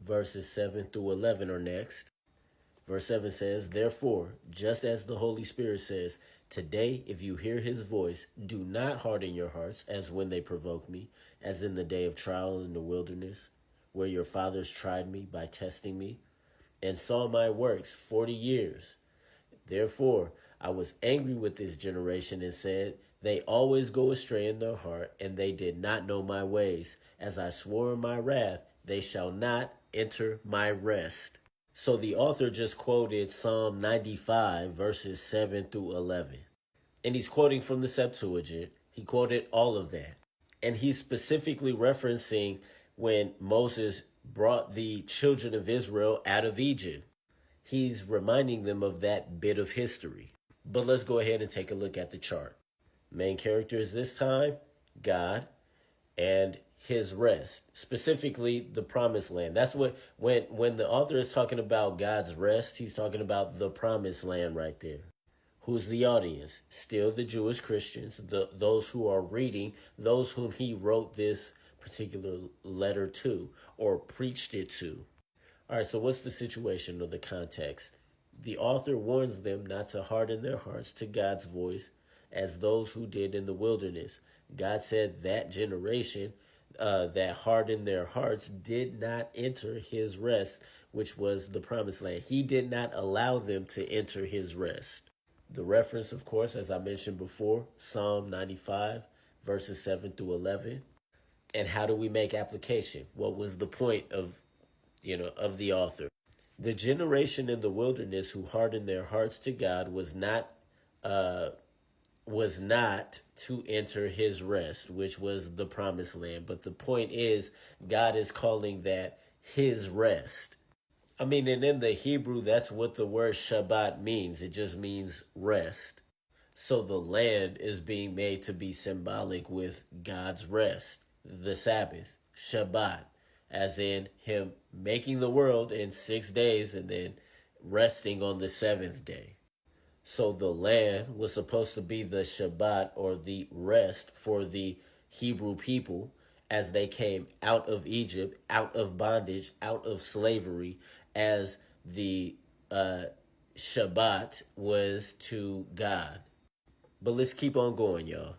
verses 7 through 11 are next. Verse 7 says, "Therefore, just as the Holy Spirit says, today, if you hear his voice, do not harden your hearts as when they provoked me, as in the day of trial in the wilderness, where your fathers tried me by testing me, and saw my works 40 years. Therefore, I was angry with this generation and said, they always go astray in their heart, and they did not know my ways. As I swore in my wrath, they shall not enter my rest." So the author just quoted Psalm 95, verses 7 through 11. And he's quoting from the Septuagint. He quoted all of that. And he's specifically referencing when Moses brought the children of Israel out of Egypt. He's reminding them of that bit of history. But let's go ahead and take a look at the chart. Main characters this time, God and his rest, specifically the promised land. That's what, when the author is talking about God's rest, he's talking about the promised land right there. Who's the audience? Still the Jewish Christians, those who are reading, those whom he wrote this particular letter to or preached it to. All right, so what's the situation or the context? The author warns them not to harden their hearts to God's voice as those who did in the wilderness. God said that generation that hardened their hearts did not enter his rest, which was the promised land. He did not allow them to enter his rest. The reference, of course, as I mentioned before, Psalm 95, verses 7 through 11. And how do we make application? What was the point of the author? The generation in the wilderness who hardened their hearts to God was not to enter his rest, which was the promised land. But the point is, God is calling that his rest. I mean, and in the Hebrew, that's what the word Shabbat means. It just means rest. So the land is being made to be symbolic with God's rest, the Sabbath, Shabbat, as in him making the world in 6 days and then resting on the seventh day. So the land was supposed to be the Shabbat, or the rest, for the Hebrew people as they came out of Egypt, out of bondage, out of slavery, as the Shabbat was to God. But let's keep on going, y'all.